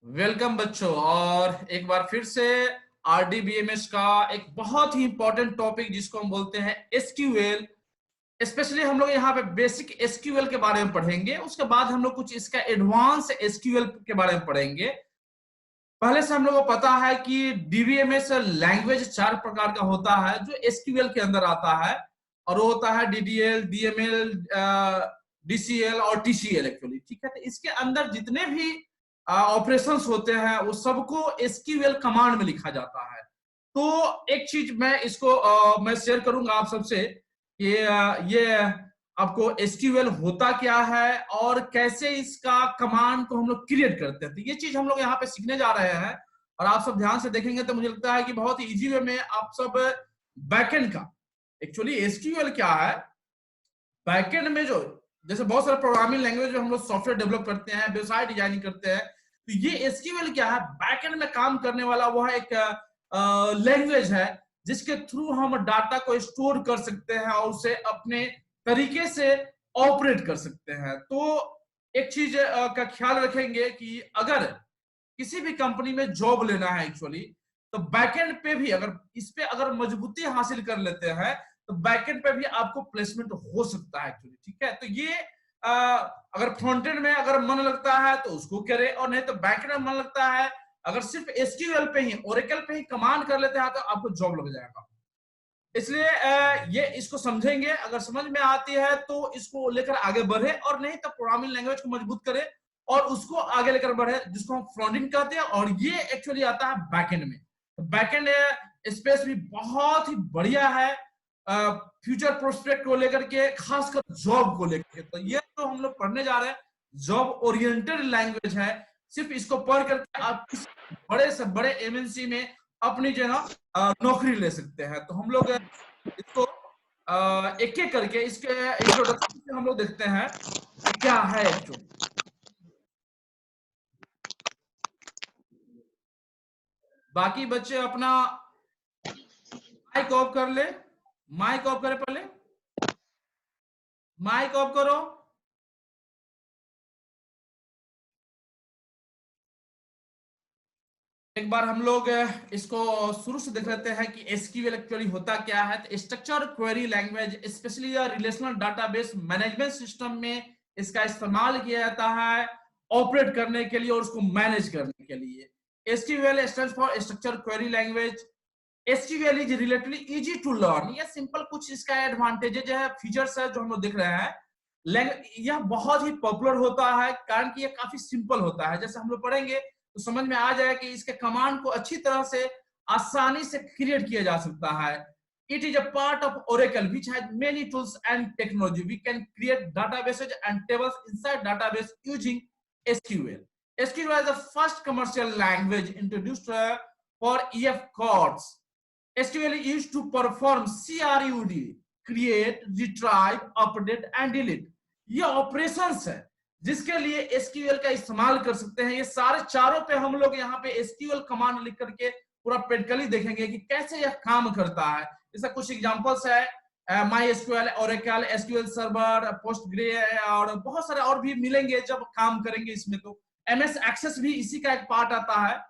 Welcome बच्चों। और एक बार फिर से आरडीबीएमएस का एक बहुत ही इंपॉर्टेंट टॉपिक जिसको हम बोलते हैं एसक्यूएल। स्पेशली हम लोग यहाँ पे बेसिक एसक्यूएल के बारे में पढ़ेंगे, उसके बाद हम लोग कुछ इसका एडवांस एसक्यूएल के बारे में पढ़ेंगे। पहले से हम लोग को पता है कि डीबीएमएस लैंग्वेज 4 प्रकार का होता है जो एसक्यूएल के अंदर आता है, और वो होता है डीडीएल, डीएमएल, डीसीएल और टीसीएल एक्चुअली। ठीक है, तो इसके अंदर जितने भी ऑपरेशंस होते हैं वो सबको एसक्यूएल कमांड में लिखा जाता है। तो एक चीज मैं इसको मैं शेयर करूंगा आप सबसे कि ये आपको एसक्यूएल होता क्या है और कैसे इसका कमांड को हम लोग क्रिएट करते हैं। तो ये चीज हम लोग यहाँ पे सीखने जा रहे हैं, और आप सब ध्यान से देखेंगे तो मुझे लगता है कि बहुत ही इजी वे में आप सब बैकएंड का एक्चुअली एसक्यूएल क्या है, बैकएंड में जो जैसे बहुत सारे प्रोग्रामिंग लैंग्वेज में हम लोग सॉफ्टवेयर डेवलप करते हैं, वेबसाइट डिजाइनिंग करते हैं, तो ये एसक्यूएल क्या है, बैकएंड में काम करने वाला वो है एक लैंग्वेज है जिसके थ्रू हम डाटा को स्टोर कर सकते हैं और उसे अपने तरीके से ऑपरेट कर सकते हैं। तो एक चीज का ख्याल रखेंगे कि अगर किसी भी कंपनी में जॉब लेना है एक्चुअली, तो बैकएंड पे भी अगर इस पे अगर मजबूती हासिल कर लेते हैं तो बैकएंड पे भी आपको प्लेसमेंट हो सकता है एक्चुअली। ठीक है, तो ये अगर फ्रंट एंड में अगर मन लगता है तो उसको करे, और नहीं तो बैकएंड में मन लगता है अगर सिर्फ एसक्यूएल पे ही, ओरेकल पे ही कमांड कर लेते हैं तो आपको जॉब लग जाएगा। इसलिए ये इसको समझेंगे, अगर समझ में आती है तो इसको लेकर आगे बढ़े, और नहीं तो प्रोग्रामिंग लैंग्वेज को मजबूत करे और उसको आगे लेकर बढ़े, जिसको हम फ्रंट एंड कहते हैं, और ये एक्चुअली आता है बैकएंड में। बैकएंड स्पेस भी बहुत ही बढ़िया है फ्यूचर प्रोस्पेक्ट को लेकर के, खासकर जॉब को लेकर के। तो ये तो हम लोग पढ़ने जा रहे हैं, जॉब ओरिएंटेड लैंग्वेज है। सिर्फ इसको पढ़ करके आप बड़े से बड़े एमएनसी में अपनी जो है नौकरी ले सकते हैं। तो हम लोग इसको एक एक करके इसके इंट्रोडक्शन से हम लोग देखते हैं क्या है एक्चुअली। बाकी बच्चे अपना माइक ऑफ कर ले, माइक ऑफ करे, पहले माइक ऑफ करो। एक बार हम लोग इसको शुरू से देख लेते हैं कि एसक्यूएल एक्चुअली होता क्या है। तो structure query language, specially relational database management system में इसका इस्तेमाल किया जाता है ऑपरेट करने के लिए और उसको मैनेज करने के लिए। SQL stands for structure query language. SQL is relatively easy to learn. ये सिंपल कुछ इसका एडवांटेजेस है, फीचर्स है जो हम लोग देख रहे हैं। यह बहुत ही पॉपुलर होता है कारण कि यह काफी सिंपल होता है। जैसे हम लोग पढ़ेंगे तो समझ में आ जाए कि इसके कमांड को अच्छी तरह से आसानी से क्रिएट किया जा सकता है। It is a part of Oracle which has many tools and technology. We can create databases and tables inside database using SQL. SQL is the first commercial language introduced for EF codes. SQL is used to perform CRUD, create, retrieve, update and delete. ये operations है जिसके लिए SQL का इस्तेमाल कर सकते हैं। ये सारे चारों पे हम लोग यहाँ पे एसक्यूएल कमांड लिख करके पूरा प्रैक्टिकली देखेंगे कि कैसे यह काम करता है। जैसा कुछ एग्जांपल्स है MySQL, Oracle, SQL server, Postgres और बहुत सारे और भी मिलेंगे जब काम करेंगे इसमें। तो एमएस एक्सेस भी इसी का एक पार्ट आता है।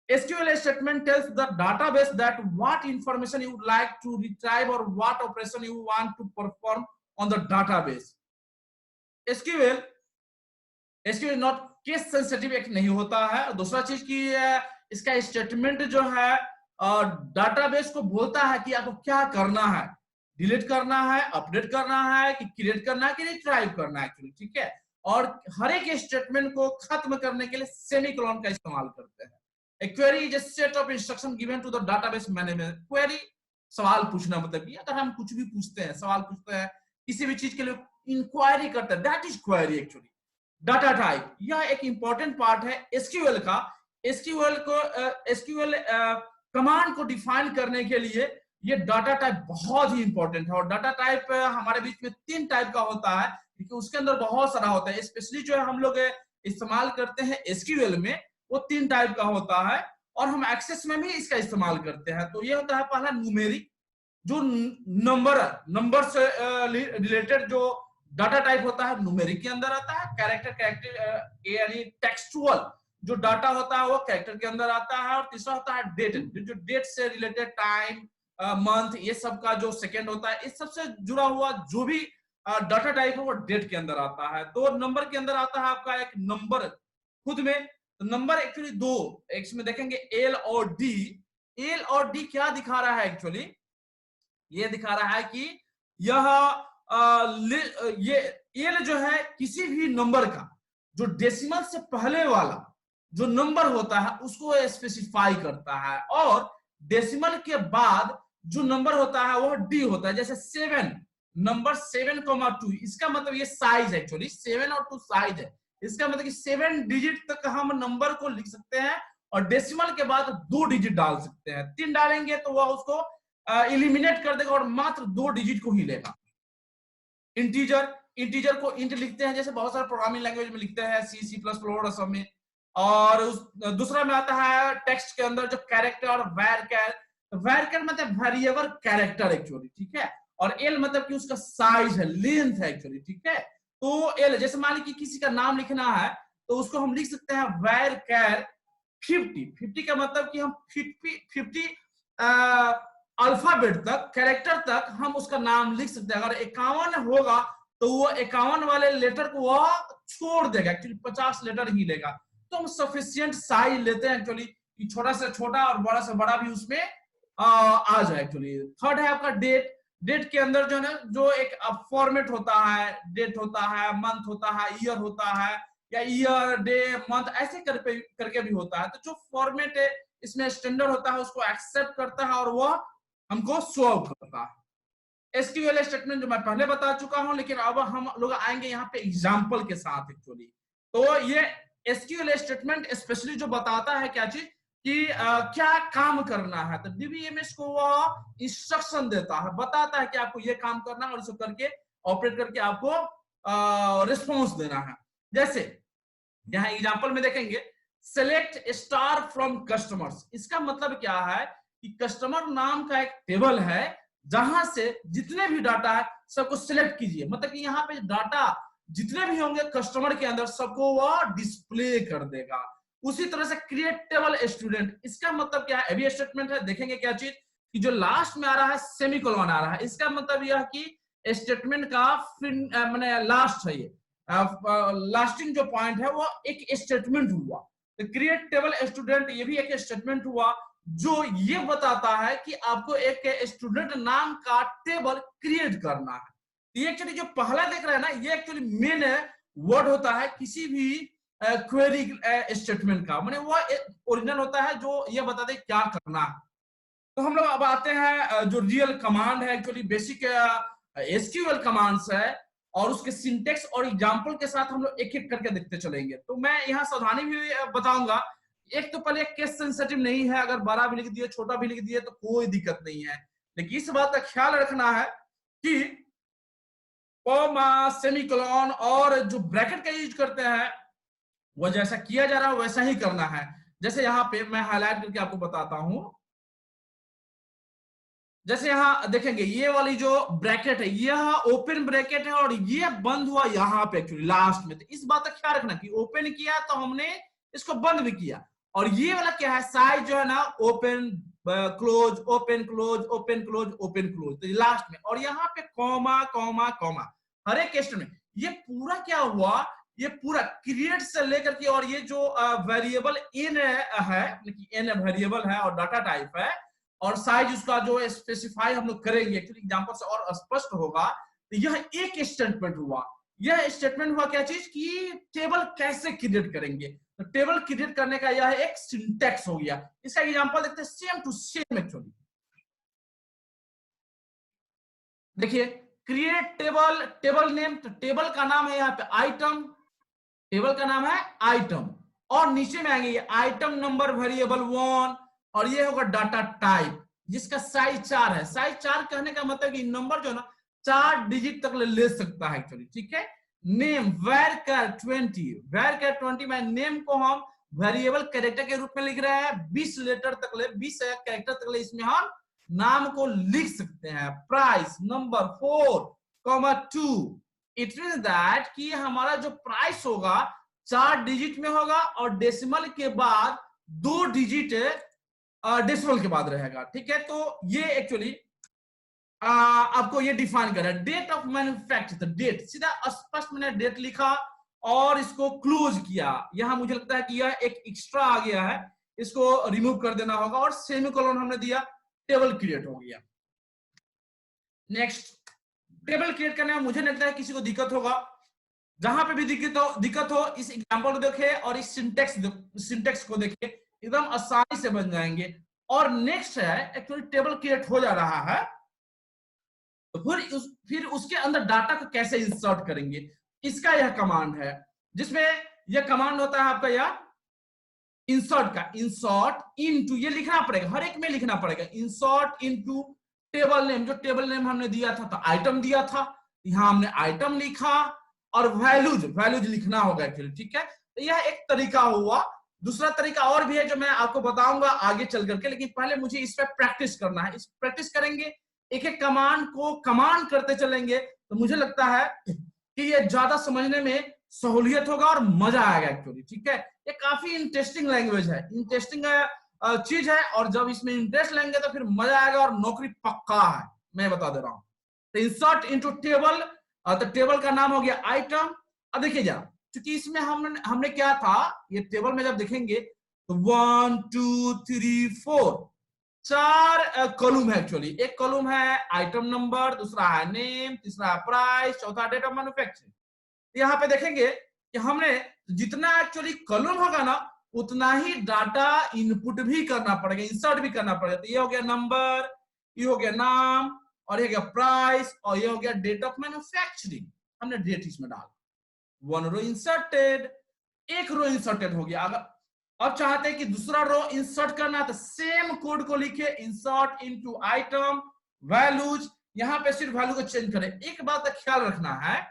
SQL statement tells the database that what information you would like to retrieve or what operation you want to perform on the database. SQL not case sensitive एक नहीं होता है। दूसरा चीज की इसका स्टेटमेंट जो है डाटाबेस को बोलता है कि आपको क्या करना है, डिलीट करना है, अपडेट करना है, कि क्रिएट करना है, कि रिट्राइव करना है एक्चुअली। ठीक है, और हर एक स्टेटमेंट को खत्म करने के लिए सेमीकोलन का इस्तेमाल करते हैं। A query is a set of instruction given to the database manager. Query सवाल पूछना, मतलब कि अगर हम कुछ भी पूछते हैं, सवाल पूछते हैं, किसी भी चीज के लिए इंक्वायरी करते हैं, that is query actually. Data type, यह एक इंपॉर्टेंट पार्ट है एसक्यूएल का। एसक्यूएल कमांड को डिफाइन करने के लिए ये डाटा टाइप बहुत ही इंपॉर्टेंट है। और डाटा टाइप हमारे बीच में 3 टाइप का होता है, क्योंकि उसके अंदर बहुत सारा होता है। स्पेशली जो है हम लोग इस्तेमाल करते हैं एसक्यूएल में, वो 3 टाइप का होता है, और हम एक्सेस में भी इसका इस्तेमाल करते हैं। तो ये होता है पहला न्यूमेरिक, जो नंबर से रिलेटेड जो डाटा टाइप होता है न्यूमेरिक के अंदर आता है। कैरेक्टर यानी टेक्सचुअल जो डाटा होता है वो कैरेक्टर के अंदर आता है, और तीसरा होता है डेट, जो डेट से रिलेटेड टाइम, मंथ, ये सब का जो सेकंड होता है, इस सबसे जुड़ा हुआ जो भी डाटा टाइप है वो डेट के अंदर आता है। तो नंबर के अंदर आता है आपका एक नंबर खुद में। तो नंबर एक्चुअली दो, इसमें देखेंगे एल और डी। एल और डी क्या दिखा रहा है एक्चुअली, ये दिखा रहा है कि यह ये एल जो है किसी भी नंबर का जो डेसिमल से पहले वाला जो नंबर होता है उसको स्पेसिफाई करता है, और डेसिमल के बाद जो नंबर होता है वो डी होता है। जैसे 7, नंबर 7,2, इसका मतलब ये साइज एक्चुअली 7 और 2 साइज है। इसका मतलब कि 7 डिजिट तक हम नंबर को लिख सकते हैं, और डेसिमल के बाद 2 डिजिट डाल सकते हैं। 3 डालेंगे तो वह उसको इलिमिनेट कर देगा और मात्र 2 डिजिट को ही लेगा। इंटीजर, इंटीजर को इंट लिखते हैं जैसे बहुत सारे प्रोग्रामिंग लैंग्वेज में लिखते हैं, सी, सी प्लस प्लस और सब में। और दूसरा में आता है टेक्स्ट के अंदर जो कैरेक्टर और वैरकर। वैरकर मतलब वेरिएबल कैरेक्टर एक्चुअली, ठीक है। और एल मतलब कि उसका साइज है, लेंथ है एक्चुअली, ठीक है। तो एल जैसे मान लीजिए किसी का नाम लिखना है तो उसको हम लिख सकते हैं वैरकर 50। 50 का मतलब कि हम 50 अल्फाबेट तक, कैरेक्टर तक हम उसका नाम लिख सकते हैं। अगर 51 होगा तो वो 51 वाले लेटर को वह छोड़ देगा, एक्चुअली 50 लेटर ही लेगा। तो हम सफिशिएंट साइज लेते हैं एक्चुअली, कि छोटा से छोटा और बड़ा से बड़ा भी उसमें आ जाए एक्चुअली। थर्ड है आपका डेट। डेट के अंदर जो है ना, जो एक फॉर्मेट होता है, डेट होता है, मंथ होता है, ईयर होता है, या ईयर, डे, मंथ ऐसे करके भी होता है। तो जो फॉर्मेट है इसमें स्टैंडर्ड होता है उसको एक्सेप्ट करता है और वह हमको सर्व करता है। एसक्यूएल स्टेटमेंट जो मैं पहले बता चुका हूं, लेकिन अब हम लोग आएंगे यहाँ पे एग्जांपल के साथ एक्चुअली। तो ये एसक्यूएल स्टेटमेंट स्पेशली जो बताता है क्या चीज कि क्या काम करना है। तो डीबीएमएस को वह इंस्ट्रक्शन देता है, बताता है कि आपको ये काम करना है और इसको करके ऑपरेट करके आपको रिस्पॉन्स देना है। जैसे यहाँ एग्जांपल में देखेंगे, सेलेक्ट स्टार फ्रॉम कस्टमर्स। इसका मतलब क्या है कि कस्टमर नाम का एक टेबल है जहां से जितने भी डाटा है सबको सिलेक्ट कीजिए। मतलब कि यहाँ पे डाटा जितने भी होंगे कस्टमर के अंदर सबको वह डिस्प्ले कर देगा। उसी तरह से क्रिएट टेबल स्टूडेंट, इसका मतलब क्या है, अभी स्टेटमेंट है, देखेंगे क्या चीज कि जो लास्ट में आ रहा है सेमीकोलन आ रहा है। इसका मतलब यह कि स्टेटमेंट का मैंने लास्ट है, ये लास्टिंग जो पॉइंट है वो एक स्टेटमेंट हुआ। तो क्रिएट टेबल स्टूडेंट ये भी एक स्टेटमेंट हुआ जो ये बताता है कि आपको एक स्टूडेंट नाम का टेबल क्रिएट करना है। ये एक्चुअली जो पहला देख रहे हैं ना, ये एक्चुअली मेन वर्ड होता है किसी भी क्वेरी स्टेटमेंट का, माने वो ओरिजिनल होता है जो ये बता दे क्या करना है। तो हम लोग अब आते हैं जो रियल कमांड है, एक्चुअली बेसिक एसक्यूएल कमांड्स है, और उसके सिंटेक्स और एग्जांपल के साथ हम लोग एक एक करके देखते चलेंगे। तो मैं यहाँ सावधानी भी बताऊंगा। एक तो पहले केस सेंसिटिव नहीं है, अगर बड़ा भी लिख दिए छोटा भी लिख दिए तो कोई दिक्कत नहीं है, लेकिन इस बात का ख्याल रखना है कि कॉमा, सेमीकोलन और जो ब्रैकेट का यूज करते हैं वो जैसा किया जा रहा है वैसा ही करना है। जैसे यहाँ पे मैं हाईलाइट करके आपको बताता हूं, जैसे यहाँ देखेंगे ये वाली जो ब्रैकेट है यह ओपन ब्रैकेट है और ये बंद हुआ यहाँ पे एक्चुअली लास्ट में। तो इस बात का ख्याल रखना कि ओपन किया तो हमने इसको बंद भी किया, और ये वाला क्या है साइज जो है ना, open close, open close, open close, open close, तो लास्ट में। और यहाँ पे कॉमा कॉमा कॉमा हर एक केस में। ये पूरा क्या हुआ, ये पूरा क्रिएट से लेकर के, और ये जो वेरिएबल इन है, एन वेरिएबल है और डाटा टाइप है, और साइज उसका जो स्पेसिफाई हम लोग करेंगे एक्चुअली एग्जांपल से और स्पष्ट होगा। तो यह एक स्टेटमेंट हुआ। यह स्टेटमेंट हुआ क्या चीज कि टेबल कैसे क्रिएट करेंगे। तो टेबल क्रिएट करने का यह एक सिंटेक्स हो गया। इसका एग्जांपल देखते हैं, सेम टू सेम एक्चुअली। देखिए क्रिएट टेबल, टेबल नेम, तो टेबल का नाम है यहाँ पे आइटम, टेबल का नाम है आइटम, और नीचे में आएंगे ये आइटम नंबर वेरिएबल 1, और ये होगा डाटा टाइप जिसका साइज 4 है। साइज 4 कहने का मतलब कि नंबर जो है ना 4 डिजिट तक ले सकता है एक्चुअली, ठीक है। नेम varchar 20, varchar 20 में नेम को हम वेरिएबल कैरेक्टर के रूप में लिख रहे हैं। 20 लेटर तक ले, 20 कैरेक्टर तक ले इसमें हम नाम को लिख सकते हैं। Price number 4, 2, it means that कि हमारा जो प्राइस होगा 4 डिजिट में होगा और डेसिमल के बाद 2 डिजिट डेसिमल के बाद रहेगा। ठीक है, तो ये एक्चुअली आपको ये डिफाइन कर रहा है। डेट ऑफ मैन्युफैक्चर, डेट सीधा स्पष्ट मैंने डेट लिखा और इसको क्लोज किया। यहां मुझे लगता है कि यह एक एक्स्ट्रा आ गया है, इसको रिमूव कर देना होगा और सेमीकोलन हमने दिया, टेबल क्रिएट हो गया। नेक्स्ट, टेबल क्रिएट करने में मुझे लगता है किसी को दिक्कत होगा, जहां पे भी दिक्कत हो इस एग्जांपल को देखे और इस सिंटेक्स को देखे, एकदम आसानी से बन जाएंगे। और नेक्स्ट है एक्चुअली टेबल क्रिएट हो जा रहा है, तो फिर उसके अंदर डाटा को कैसे इंसर्ट करेंगे, इसका यह कमांड है, जिसमें यह कमांड होता है आपका यह इंसर्ट का। इंसर्ट इनटू, ये लिखना पड़ेगा, हर एक में लिखना पड़ेगा। इंसर्ट इनटू टेबल नेम, जो टेबल नेम हमने दिया था तो आइटम दिया था, यहां हमने आइटम लिखा और वैल्यूज लिखना होगा एक्चुअली। ठीक है, तो यह एक तरीका हुआ। दूसरा तरीका और भी है जो मैं आपको बताऊंगा आगे चल करके, लेकिन पहले मुझे इस पर प्रैक्टिस करना है। इस प्रैक्टिस करेंगे, एक एक कमांड को कमांड करते चलेंगे, तो मुझे लगता है कि ये ज्यादा समझने में सहूलियत होगा और मजा आएगा एक्चुअली। ठीक है, ये काफी इंटरेस्टिंग लैंग्वेज है, इंटरेस्टिंग चीज है, और जब इसमें इंटरेस्ट लेंगे तो फिर मजा आएगा और नौकरी पक्का है, मैं बता दे रहा हूं। तो इंसर्ट इनटू टेबल, तो टेबल का नाम हो गया आइटम। अब देखिए जरा, क्योंकि इसमें हमने क्या था, ये टेबल में जब देखेंगे तो 1 2 3 4 4 कॉलम है एक्चुअली। एक कॉलम है आइटम नंबर, दूसरा है नेम, तीसरा है प्राइस, चौथा डेट ऑफ मैन्युफैक्चरिंग। यहाँ पे देखेंगे कि हमने जितना एक्चुअली कॉलम होगा ना, उतना ही डाटा इनपुट भी करना पड़ेगा, इंसर्ट भी करना पड़ेगा। तो ये हो गया नंबर, ये हो गया नाम, और ये हो गया प्राइस, और ये हो गया डेट ऑफ मैन्युफैक्चरिंग। हमने डेट इसमें डाला, 1 रो इंसर्टेड, एक रो इंसर्टेड हो गया। अगर अब चाहते हैं कि दूसरा रो इंसर्ट करना है तो सेम कोड को लिखे, इंसर्ट इनटू आइटम वैल्यूज। यहां पे सिर्फ वैल्यू को चेंज करें। एक बात का ख्याल रखना है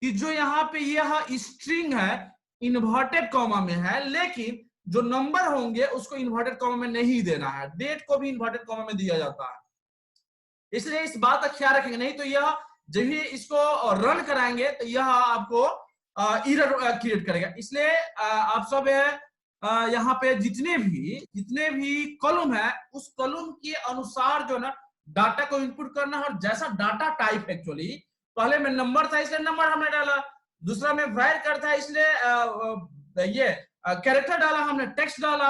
कि जो यहाँ पे यह स्ट्रिंग है इन्वर्टेड कॉमा में है, लेकिन जो नंबर होंगे उसको इन्वर्टेड कॉमा में नहीं देना है। डेट को भी इन्वर्टेड कॉमा में दिया जाता है, इसलिए इस बात का ख्याल रखेंगे, नहीं तो यह जब ही इसको रन कराएंगे तो यह आपको एरर क्रिएट करेगा। इसलिए आप सब यहाँ पे जितने भी कॉलम है, उस कॉलम के अनुसार जो ना डाटा को इनपुट करना है। और जैसा डाटा टाइप एक्चुअली, पहले में नंबर था इसलिए नंबर हमने डाला, दूसरा में वैर कर था इसलिए ये कैरेक्टर डाला हमने, टेक्स्ट डाला,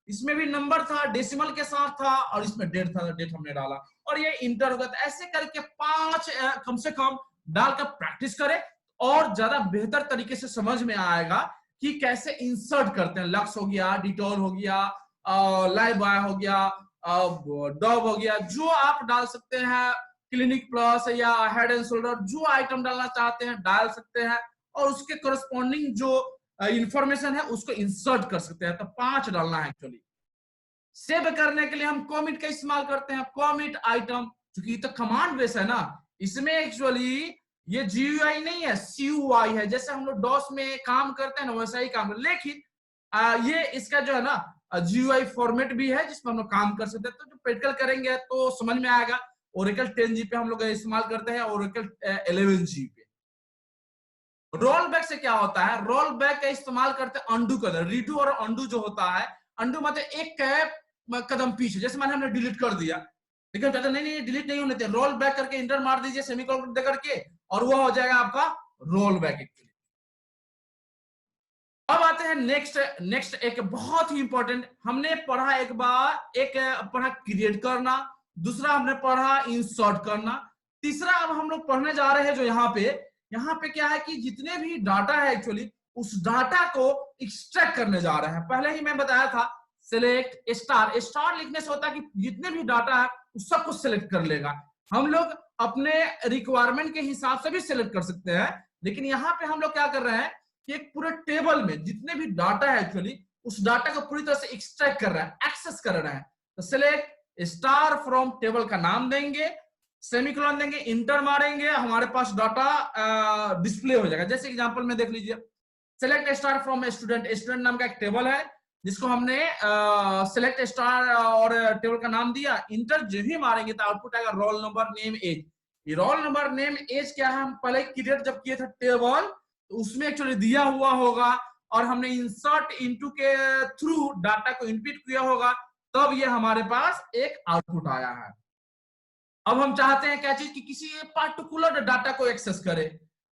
इसमें भी नंबर था डेसिमल के साथ था, और इसमें डेट था, डेट हमने डाला, और ये इंटर होगा। तो ऐसे करके 5 कम से कम डालकर प्रैक्टिस करें और ज्यादा बेहतर तरीके से समझ में आएगा कि कैसे इंसर्ट करते हैं। लक्स हो गया, डिटोल हो गया, लाइव बॉय हो गया, डॉग हो गया, जो आप डाल सकते हैं, क्लिनिक प्लस या हेड एंड शोल्डर, जो आइटम डालना चाहते हैं डाल सकते हैं, और उसके करस्पॉन्डिंग जो इंफॉर्मेशन है उसको इंसर्ट कर सकते हैं। तो 5 डालना है एक्चुअली। सेव करने के लिए हम कॉमिट का इस्तेमाल करते हैं, कॉमिट आइटम, क्योंकि तो कमांड बेस है ना, इसमें एक्चुअली ये जीयूआई नहीं है, सीयूआई है। जैसे हम लोग डॉस में काम करते हैं ना, वैसा ही काम करते हैं, लेकिन ये इसका जो है ना जीयूआई फॉर्मेट भी है जिसमें हम लोग काम कर सकते हैं। तो जो प्रैक्टिकल करेंगे तो समझ में आएगा। ओरेकल 10G पे हम लोग इस्तेमाल करते हैं, ओरेकल 11G पे। रोल बैक से क्या होता है, रोल बैक का इस्तेमाल करते हैं अंडू का। रीडू और अंडू जो होता है, अंडू मतलब एक कदम पीछे, जैसे मैंने हमने डिलीट कर दिया, लेकिन कहते नहीं डिलीट नहीं होने थे, रोल बैक करके इंटर मार दीजिए सेमीकोलन दे करके, और वो हो जाएगा आपका रोल बैक। अब आते हैं नेक्स्ट एक बहुत ही इंपॉर्टेंट, हमने पढ़ा एक बार, एक पढ़ा क्रिएट करना, दूसरा हमने पढ़ा इंसर्ट करना, तीसरा अब हम लोग पढ़ने जा रहे हैं जो यहाँ पे क्या है कि जितने भी डाटा है एक्चुअली उस डाटा को एक्सट्रैक्ट करने जा रहे हैं। पहले ही मैं बताया था सिलेक्ट स्टार लिखने से होता है कि जितने भी डाटा है उस सबको सिलेक्ट कर लेगा। हम लोग अपने रिक्वायरमेंट के हिसाब से भी सिलेक्ट कर सकते हैं, लेकिन यहाँ पे हम लोग क्या कर रहे हैं कि एक पूरे टेबल में जितने भी डाटा है एक्चुअली उस डाटा को पूरी तरह से एक्सट्रैक्ट कर रहा है, एक्सेस कर रहा है। तो सिलेक्ट स्टार फ्रॉम टेबल का नाम देंगे, सेमीकोलन देंगे, इंटर मारेंगे, हमारे पास डाटा डिस्प्ले हो जाएगा। जैसे एग्जांपल में देख लीजिए, सेलेक्ट स्टार फ्रॉम स्टूडेंट नाम का एक टेबल है जिसको हमने सेलेक्ट स्टार और टेबल का नाम दिया, इंटर जो ही मारेंगे तो आउटपुट आएगा रोल नंबर नेम एज। ये रोल नंबर नेम एज क्या है, हम पहले क्रिएट जब किए थे टेबल तो उसमें एक्चुअली दिया हुआ होगा, और हमने इंसर्ट इनटू के थ्रू डाटा को इनपुट किया होगा, तब ये हमारे पास एक आउटपुट आया है। अब हम चाहते हैं क्या चीज कि किसी पार्टिकुलर डाटा को एक्सेस करे,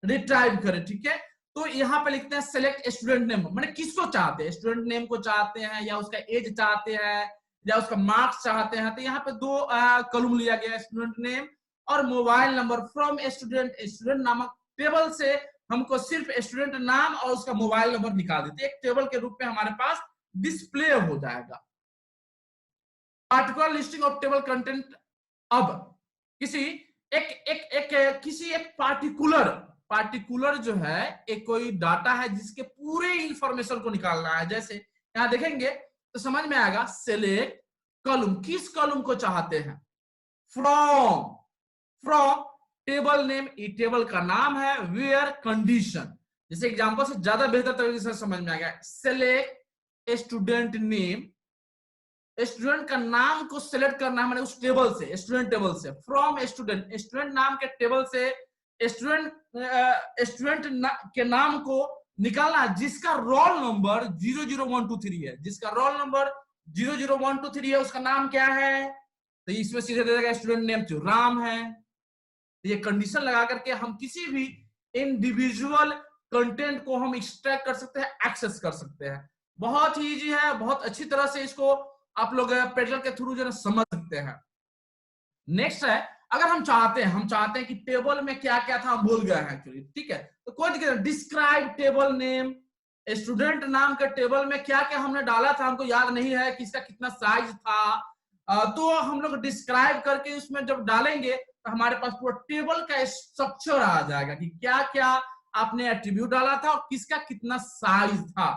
रिट्राइव करे, ठीक है। तो यहाँ पे लिखते हैं सेलेक्ट स्टूडेंट नेम, माने किसको चाहते हैं, स्टूडेंट नेम को चाहते हैं या उसका एज चाहते हैं या उसका मार्क्स चाहते हैं। तो यहाँ पे दो कॉलम लिया गया है, स्टूडेंट नेम और mobile number from student. Student नामक टेबल से हमको सिर्फ स्टूडेंट नाम और उसका मोबाइल नंबर निकाल देते, एक टेबल के रूप में हमारे पास डिस्प्ले हो जाएगा। Particular listing of table content, अब किसी एक पार्टिकुलर जो है एक कोई डाटा है जिसके पूरे इंफॉर्मेशन को निकालना है। जैसे यहां देखेंगे तो समझ में आएगा, सेलेक्ट कॉलम, किस कॉलम को चाहते हैं, फ्रॉम टेबल नेम, ये टेबल का नाम है, वेयर कंडीशन, जैसे एग्जांपल से ज्यादा बेहतर तरीके से समझ में आ गया। सेलेक्ट स्टूडेंट नेम, स्टूडेंट का नाम को सिलेक्ट करना है, मैंने उस टेबल से, स्टूडेंट टेबल से, फ्रॉम स्टूडेंट, स्टूडेंट नाम के टेबल से स्टूडेंट के नाम को निकालना जिसका रोल नंबर 00123 है, जिसका रोल नंबर 00123 है, उसका नाम क्या है, तो इसमें सीधे दे देगा स्टूडेंट नेम तो राम है। तो ये कंडीशन लगा करके हम किसी भी इंडिविजुअल कंटेंट को हम एक्सट्रैक्ट कर सकते हैं, एक्सेस कर सकते हैं। बहुत ही इजी है, बहुत अच्छी तरह से इसको आप लोग प्रैक्टिकल के थ्रू जो है समझ सकते हैं। नेक्स्ट है, अगर हम चाहते हैं कि टेबल में क्या क्या था हम भूल गए हैं एक्चुअली, ठीक है, तो कोई दिक्कत नहीं, डिस्क्राइब टेबल नेम, स्टूडेंट नाम के टेबल में क्या क्या हमने डाला था हमको याद नहीं है, किसका कितना साइज था, तो हम लोग डिस्क्राइब करके उसमें जब डालेंगे तो हमारे पास पूरा टेबल का स्ट्रक्चर आ जाएगा कि क्या क्या आपने एट्रीब्यूट डाला था और किसका कितना साइज था।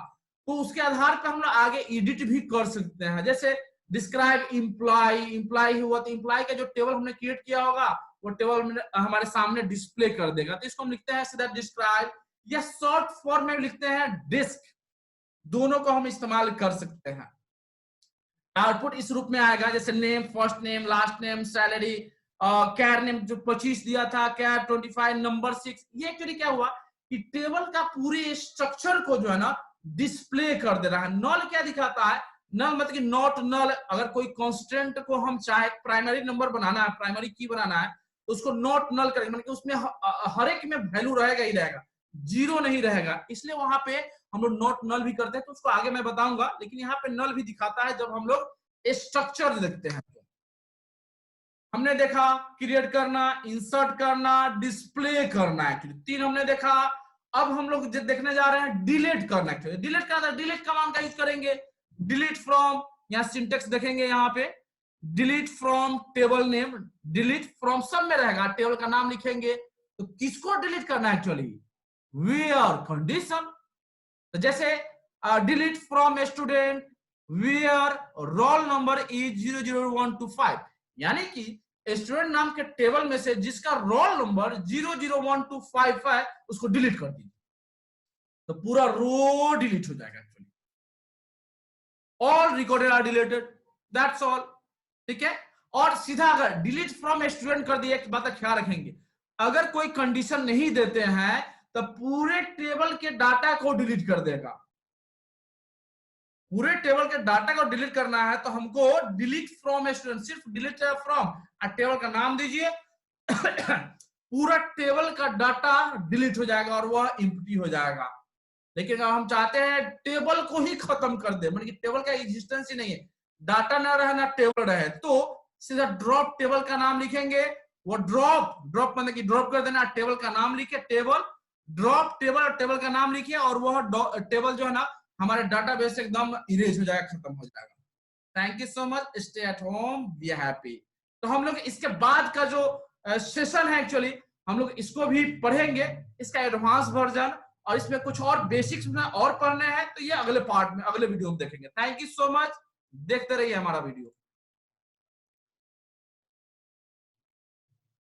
तो उसके आधार पर हम लोग आगे एडिट भी कर सकते हैं। जैसे डिस्क्राइब इम्प्लाई हुआ तो इम्प्लाई का जो टेबल हमने क्रिएट किया होगा वो टेबल हमारे सामने डिस्प्ले कर देगा। तो इसको हम लिखते हैं सीधा डिस्क्राइब, या शॉर्ट फॉर्म में लिखते हैं डिस्क, दोनों को हम इस्तेमाल कर सकते हैं। आउटपुट इस रूप में आएगा, जैसे name, first name, last name, salary, कैर नेम जो 25 दिया था, कैर 25, नंबर 6। ये एक्चुअली क्या हुआ कि टेबल का पूरे स्ट्रक्चर को जो है ना डिस्प्ले कर दे रहा है। नल क्या दिखाता है, नल मतलब कि नॉट नल, अगर कोई कांस्टेंट को हम चाहे प्राइमरी नंबर बनाना है, प्राइमरी की बनाना है, तो उसको नॉट नल करेंगे, मतलब कि उसमें हर एक में वैल्यू रहेगा ही रहेगा, जीरो नहीं रहेगा, इसलिए वहां पे हम लोग नॉट नल भी करते हैं। तो उसको आगे मैं बताऊंगा, लेकिन यहाँ पे नल भी दिखाता है जब हम लोग स्ट्रक्चर देखते हैं। हमने देखा क्रिएट करना, इंसर्ट करना, डिस्प्ले करना, एक्चुअली 3 हमने देखा। अब हम लोग देखने जा रहे हैं डिलीट करना। एक्चुअली डिलीट करना, डिलीट कमांड का यूज करेंगे, डिलीट फ्रॉम, यहाँ सिंटेक्स देखेंगे, यहाँ पे delete from table name, delete from सब में रहेगा, टेबल का नाम लिखेंगे। तो किसको डिलीट करना है एक्चुअली, वेयर कंडीशन। तो जैसे delete from student where roll number is 00125, यानी कि स्टूडेंट नाम के टेबल में से जिसका रोल नंबर 00125 है उसको डिलीट कर दीजिए, तो पूरा रो डिलीट हो जाएगा। Actually all recorded are deleted, that's all, ठीक है। और सीधा अगर डिलीट फ्रॉम स्टूडेंट कर दिया, एक बात का ख्याल रखेंगे, अगर कोई कंडीशन नहीं देते हैं तो पूरे टेबल के डाटा को डिलीट कर देगा। पूरे टेबल के डाटा को डिलीट करना है तो हमको डिलीट फ्रॉम स्टूडेंट, सिर्फ डिलीट फ्रॉम टेबल का नाम दीजिए पूरा टेबल का डाटा डिलीट हो जाएगा और वह एम्प्टी हो जाएगा। लेकिन अगर हम चाहते हैं टेबल को ही खत्म कर दे, मतलब कि टेबल का एग्जिस्टेंस ही नहीं है, डाटा ना रहे ना टेबल रहे, तो सीधा ड्रॉप टेबल का नाम लिखेंगे। वो ड्रॉप मतलब कि ड्रॉप कर देना, टेबल का नाम लिखे, टेबल ड्रॉप टेबल, टेबल का नाम लिखिए, और वह टेबल जो है ना हमारे डाटाबेस से एकदम इरेज हो जाएगा, खत्म हो जाएगा। Thank you so much, stay at home, be happy. तो हम लोग इसके बाद का जो सेशन है एक्चुअली हम लोग इसको भी पढ़ेंगे, इसका एडवांस वर्जन, और इसमें कुछ और बेसिक्स में और पढ़ने हैं, तो ये अगले पार्ट में, अगले वीडियो में देखेंगे। थैंक यू सो मच, देखते रहिए हमारा वीडियो।